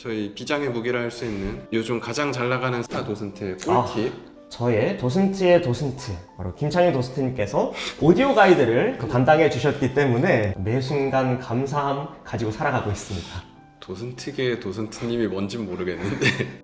저희 비장의 무기라 할 수 있는 요즘 가장 잘 나가는 스타 도슨트의 꿀팁. 저의 도슨트의 도슨트, 바로 김창현 도슨트님께서 오디오 가이드를 담당해 주셨기 때문에 매 순간 감사함 가지고 살아가고 있습니다. 도슨트계의 도슨트님이 뭔진 모르겠는데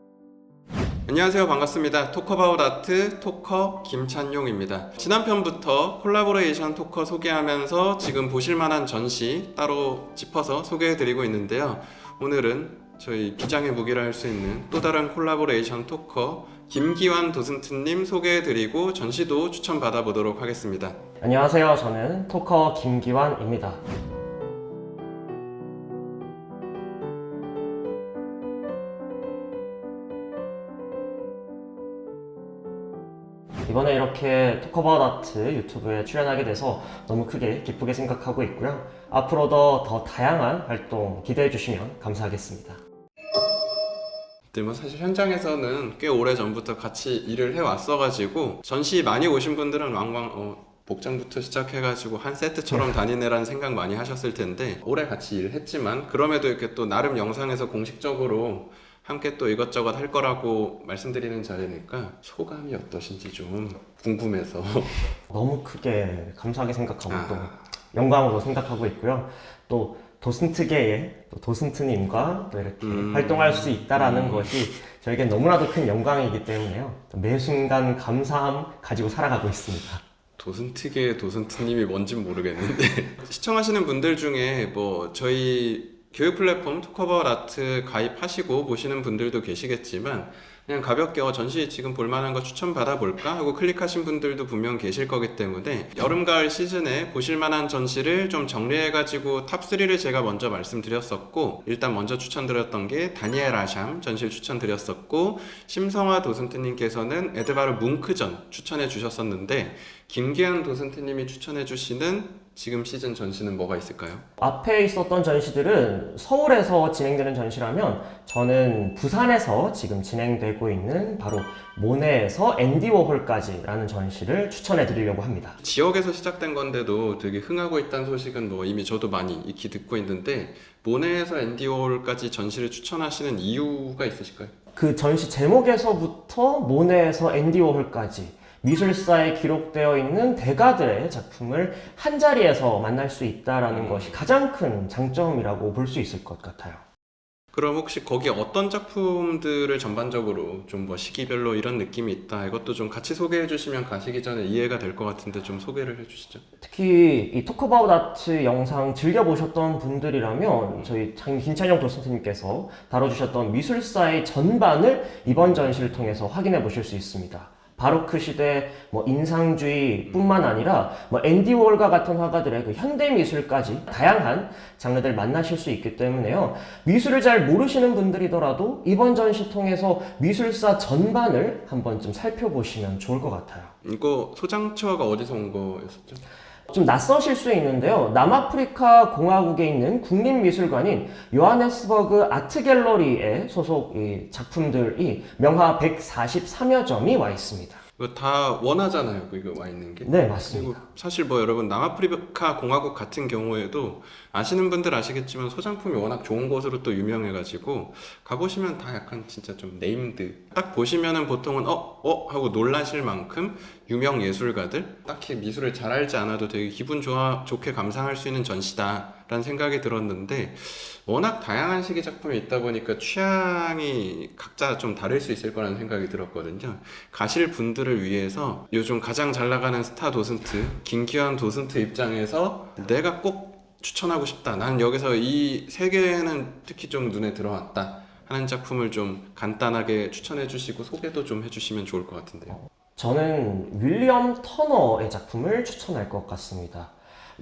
안녕하세요, 반갑습니다. 토커바웃 아트 토커 김찬용입니다. 지난 편부터 콜라보레이션 토커 소개하면서 지금 보실만한 전시 따로 짚어서 소개해드리고 있는데요. 오늘은 저희 비장의 무기라 할 수 있는 또 다른 콜라보레이션 토커 김기환 도슨트님 소개해드리고 전시도 추천받아보도록 하겠습니다. 안녕하세요. 저는 토커 김기환입니다. 이번에 이렇게 토커바웃 아트 유튜브에 출연하게 돼서 너무 크게 기쁘게 생각하고 있고요. 앞으로도 더 다양한 활동 기대해 주시면 감사하겠습니다. 네, 뭐 사실 현장에서는 꽤 오래 전부터 같이 일을 해왔어가지고 전시 많이 오신 분들은 왕왕 복장부터 시작해가지고 한 세트처럼 다니네라는 생각 많이 하셨을 텐데 오래 같이 일했지만 그럼에도 이렇게 또 나름 영상에서 공식적으로 함께 또 이것저것 할 거라고 말씀드리는 자리니까 소감이 어떠신지 좀 궁금해서. 너무 크게 감사하게 생각하고 또 영광으로 생각하고 있고요. 또 도슨트계의 또 도슨트님과 또 이렇게 활동할 수 있다라는 것이 저에겐 너무나도 큰 영광이기 때문에요. 매 순간 감사함 가지고 살아가고 있습니다. 도슨트계의 도슨트님이 뭔진 모르겠는데 시청하시는 분들 중에 뭐 저희 교육 플랫폼 토커바웃 아트 가입하시고 보시는 분들도 계시겠지만 그냥 가볍게 전시 지금 볼만한 거 추천받아 볼까 하고 클릭하신 분들도 분명 계실 거기 때문에 여름 가을 시즌에 보실만한 전시를 좀 정리해가지고 탑3를 제가 먼저 말씀드렸었고, 일단 먼저 추천드렸던 게 다니엘 아샴 전시를 추천드렸었고, 심성화 도슨트님께서는 에드바르 뭉크전 추천해 주셨었는데 김기환 도슨트님이 추천해 주시는 지금 시즌 전시는 뭐가 있을까요? 앞에 있었던 전시들은 서울에서 진행되는 전시라면 저는 부산에서 지금 진행되고 있는 바로 모네에서 앤디 워홀까지라는 전시를 추천해 드리려고 합니다. 지역에서 시작된 건데도 되게 흥하고 있다는 소식은 뭐 이미 저도 많이 익히 듣고 있는데 모네에서 앤디 워홀까지 전시를 추천하시는 이유가 있으실까요? 그 전시 제목에서부터 모네에서 앤디 워홀까지 미술사에 기록되어 있는 대가들의 작품을 한 자리에서 만날 수 있다는 것이 가장 큰 장점이라고 볼 수 있을 것 같아요. 그럼 혹시 거기 어떤 작품들을 전반적으로 좀 뭐 시기별로 이런 느낌이 있다, 이것도 좀 같이 소개해 주시면 가시기 전에 이해가 될 것 같은데 좀 소개를 해 주시죠. 특히 이 토크바웃 아트 영상 즐겨보셨던 분들이라면 저희 김찬용 도슨트님께서 다뤄주셨던 미술사의 전반을 이번 전시를 통해서 확인해 보실 수 있습니다. 바로크 시대 인상주의뿐만 아니라 앤디 워홀과 같은 화가들의 그 현대 미술까지 다양한 장르들 만나실 수 있기 때문에요. 미술을 잘 모르시는 분들이더라도 이번 전시 통해서 미술사 전반을 한번 좀 살펴보시면 좋을 것 같아요. 이거 소장처가 어디서 온 거였었죠? 좀 낯서실 수 있는데요. 남아프리카 공화국에 있는 국립미술관인 요하네스버그 아트갤러리의 소속 작품들이 명화 143여 점이 와 있습니다. 이거 다 원하잖아요, 이거 와 있는 게. 네, 맞습니다. 그리고 사실 뭐 여러분 남아프리카 공화국 같은 경우에도 아시는 분들 아시겠지만 소장품이 워낙 좋은 곳으로 또 유명해가지고 가보시면 다 약간 진짜 좀 네임드 딱 보시면은 보통은 하고 놀라실 만큼 유명 예술가들, 딱히 미술을 잘 알지 않아도 되게 기분 좋게 감상할 수 있는 전시다라는 생각이 들었는데, 워낙 다양한 시기 작품이 있다 보니까 취향이 각자 좀 다를 수 있을 거라는 생각이 들었거든요. 가실 분들을 위해서 요즘 가장 잘 나가는 스타 도슨트 김기환 도슨트 입장에서 내가 꼭 추천하고 싶다, 난 여기서 이 세 개는 특히 좀 눈에 들어왔다 하는 작품을 좀 간단하게 추천해 주시고 소개도 좀 해주시면 좋을 것 같은데요. 저는 윌리엄 터너의 작품을 추천할 것 같습니다.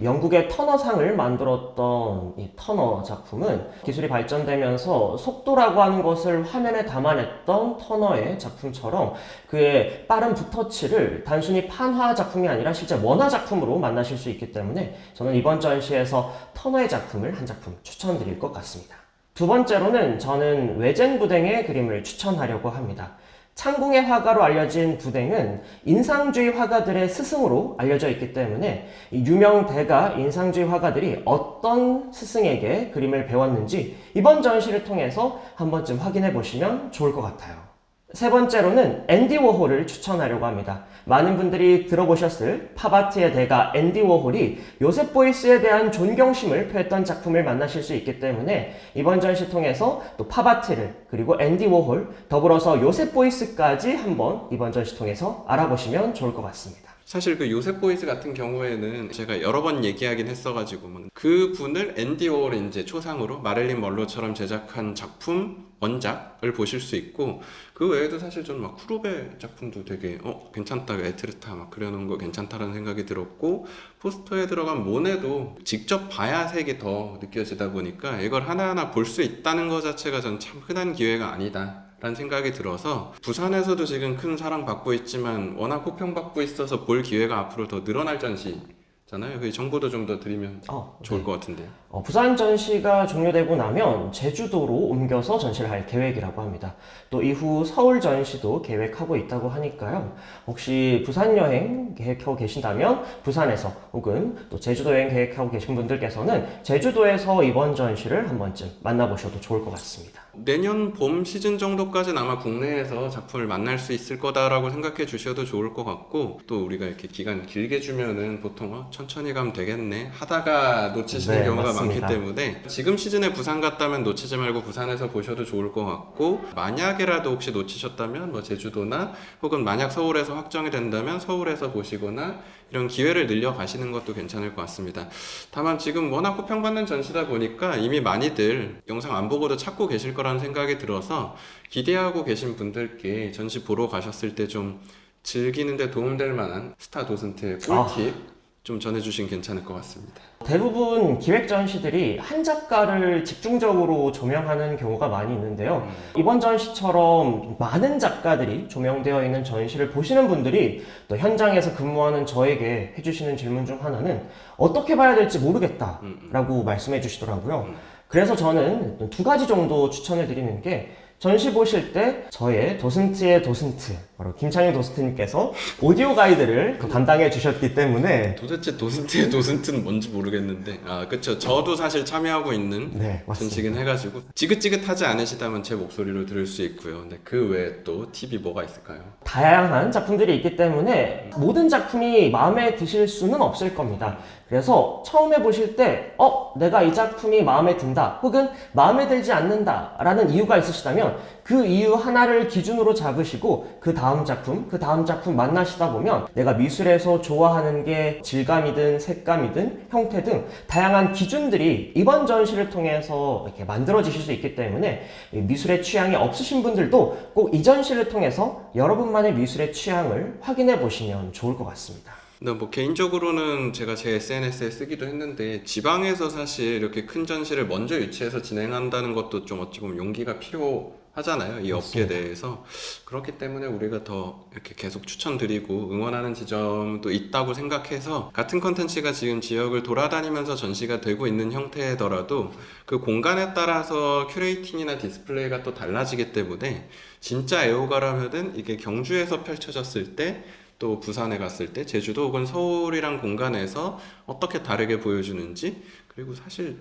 영국의 터너상을 만들었던 이 터너 작품은 기술이 발전되면서 속도라고 하는 것을 화면에 담아냈던 터너의 작품처럼 그의 빠른 붓터치를 단순히 판화 작품이 아니라 실제 원화 작품으로 만나실 수 있기 때문에 저는 이번 전시에서 터너의 작품을 한 작품 추천드릴 것 같습니다. 두 번째로는 저는 외젠 부댕의 그림을 추천하려고 합니다. 창궁의 화가로 알려진 부댕은 인상주의 화가들의 스승으로 알려져 있기 때문에 이 유명 대가 인상주의 화가들이 어떤 스승에게 그림을 배웠는지 이번 전시를 통해서 한 번쯤 확인해 보시면 좋을 것 같아요. 세 번째로는 앤디 워홀을 추천하려고 합니다. 많은 분들이 들어보셨을 팝아트의 대가 앤디 워홀이 요셉 보이스에 대한 존경심을 표했던 작품을 만나실 수 있기 때문에 이번 전시 통해서 또 팝아트를 그리고 앤디 워홀 더불어서 요셉 보이스까지 한번 이번 전시 통해서 알아보시면 좋을 것 같습니다. 사실 그 요셉 보이스 같은 경우에는 제가 여러 번 얘기하긴 했어가지고 그 분을 앤디 워홀이 이제 초상으로 마릴린 먼로처럼 제작한 작품 원작을 보실 수 있고, 그 외에도 사실 저는 막 쿠르베 작품도 되게 괜찮다, 에트르타 막 그려놓은 거 괜찮다라는 생각이 들었고, 포스터에 들어간 모네도 직접 봐야 색이 더 느껴지다 보니까 이걸 하나하나 볼 수 있다는 것 자체가 전 참 흔한 기회가 아니다 라는 생각이 들어서, 부산에서도 지금 큰 사랑받고 있지만 워낙 호평받고 있어서 볼 기회가 앞으로 더 늘어날 전시잖아요. 그 정보도 좀 더 드리면 좋을 네. 것 같은데요. 부산 전시가 종료되고 나면 제주도로 옮겨서 전시를 할 계획이라고 합니다. 또 이후 서울 전시도 계획하고 있다고 하니까요. 혹시 부산 여행 계획하고 계신다면 부산에서, 혹은 또 제주도 여행 계획하고 계신 분들께서는 제주도에서 이번 전시를 한 번쯤 만나보셔도 좋을 것 같습니다. 내년 봄 시즌 정도까지는 아마 국내에서 작품을 만날 수 있을 거다라고 생각해 주셔도 좋을 것 같고, 또 우리가 이렇게 기간 길게 주면은 보통 천천히 가면 되겠네 하다가 놓치시는 네, 경우가 맞습니다. 많기 때문에 지금 시즌에 부산 갔다면 놓치지 말고 부산에서 보셔도 좋을 것 같고, 만약에라도 혹시 놓치셨다면 뭐 제주도나 혹은 만약 서울에서 확정이 된다면 서울에서 보시거나 이런 기회를 늘려 가시는 것도 괜찮을 것 같습니다. 다만 지금 워낙 호평받는 전시다 보니까 이미 많이들 영상 안 보고도 찾고 계실 거라는 생각이 들어서, 기대하고 계신 분들께 전시 보러 가셨을 때 좀 즐기는데 도움될 만한 스타 도슨트의 꿀팁 좀 전해주시면 괜찮을 것 같습니다. 대부분 기획 전시들이 한 작가를 집중적으로 조명하는 경우가 많이 있는데요. 이번 전시처럼 많은 작가들이 조명되어 있는 전시를 보시는 분들이 또 현장에서 근무하는 저에게 해주시는 질문 중 하나는 어떻게 봐야 될지 모르겠다라고 말씀해 주시더라고요. 그래서 저는 두 가지 정도 추천을 드리는 게, 전시 보실 때 저의 도슨트의 도슨트, 바로 김창현 도슨트님께서 오디오 가이드를 담당해 주셨기 때문에. 도대체 도슨트의 도슨트는 뭔지 모르겠는데, 그쵸, 저도 사실 참여하고 있는 네, 맞습니다. 전시긴 해가지고 지긋지긋하지 않으시다면 제 목소리로 들을 수 있고요. 근데 그 외에 또 팁이 뭐가 있을까요? 다양한 작품들이 있기 때문에 모든 작품이 마음에 드실 수는 없을 겁니다. 그래서 처음에 보실 때 내가 이 작품이 마음에 든다, 혹은 마음에 들지 않는다 라는 이유가 있으시다면 그 이유 하나를 기준으로 잡으시고 그 다음 작품 만나시다 보면 내가 미술에서 좋아하는 게 질감이든 색감이든 형태 등 다양한 기준들이 이번 전시를 통해서 이렇게 만들어지실 수 있기 때문에 미술의 취향이 없으신 분들도 꼭 이 전시를 통해서 여러분만의 미술의 취향을 확인해 보시면 좋을 것 같습니다. 근데 뭐 개인적으로는 제가 제 SNS에 쓰기도 했는데, 지방에서 사실 이렇게 큰 전시를 먼저 유치해서 진행한다는 것도 좀 어찌 보면 용기가 필요하잖아요, 이 업계 내에서. 그렇기 때문에 우리가 더 이렇게 계속 추천드리고 응원하는 지점도 있다고 생각해서, 같은 컨텐츠가 지금 지역을 돌아다니면서 전시가 되고 있는 형태더라도 그 공간에 따라서 큐레이팅이나 디스플레이가 또 달라지기 때문에, 진짜 애호가라면은 이게 경주에서 펼쳐졌을 때, 또 부산에 갔을 때 제주도 혹은 서울이랑 공간에서 어떻게 다르게 보여주는지, 그리고 사실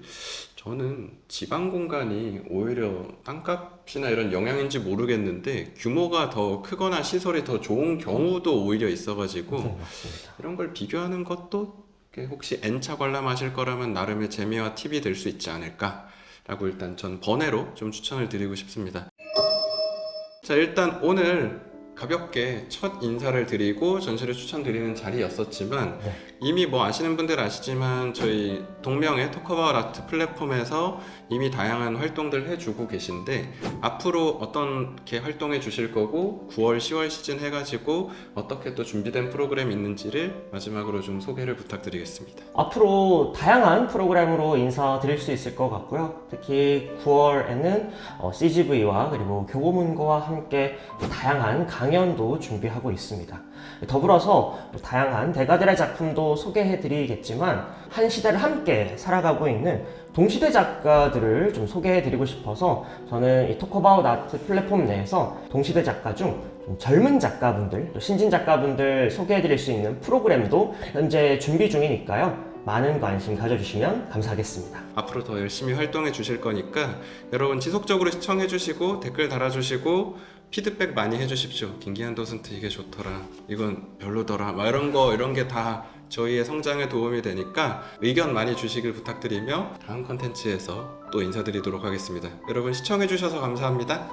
저는 지방 공간이 오히려 땅값이나 이런 영향인지 모르겠는데 규모가 더 크거나 시설이 더 좋은 경우도 오히려 있어가지고, 네, 맞습니다. 이런 걸 비교하는 것도 혹시 N차 관람하실 거라면 나름의 재미와 팁이 될 수 있지 않을까 라고 일단 전 번외로 좀 추천을 드리고 싶습니다. 자, 일단 오늘 가볍게 첫 인사를 드리고 전시를 추천드리는 자리였었지만, 네. 이미 뭐 아시는 분들 아시지만 저희 동명의 토크어바웃 아트 플랫폼에서 이미 다양한 활동들 해주고 계신데, 앞으로 어떻게 활동해 주실 거고 9월 10월 시즌 해가지고 어떻게 또 준비된 프로그램이 있는지를 마지막으로 좀 소개를 부탁드리겠습니다. 앞으로 다양한 프로그램으로 인사드릴 수 있을 것 같고요. 특히 9월에는 CGV와 그리고 교보문고와 함께 다양한 강의 강연도 준비하고 있습니다. 더불어서 다양한 대가들의 작품도 소개해드리겠지만 한 시대를 함께 살아가고 있는 동시대 작가들을 좀 소개해드리고 싶어서 저는 이 토크어바웃 아트 플랫폼 내에서 동시대 작가 중 젊은 작가분들, 또 신진 작가분들 소개해드릴 수 있는 프로그램도 현재 준비 중이니까요. 많은 관심 가져주시면 감사하겠습니다. 앞으로 더 열심히 활동해 주실 거니까 여러분 지속적으로 시청해 주시고 댓글 달아주시고 피드백 많이 해주십시오. 김기한 도슨트 이게 좋더라, 이건 별로더라, 막 이런 게 다 저희의 성장에 도움이 되니까 의견 많이 주시길 부탁드리며 다음 컨텐츠에서 또 인사드리도록 하겠습니다. 여러분 시청해 주셔서 감사합니다.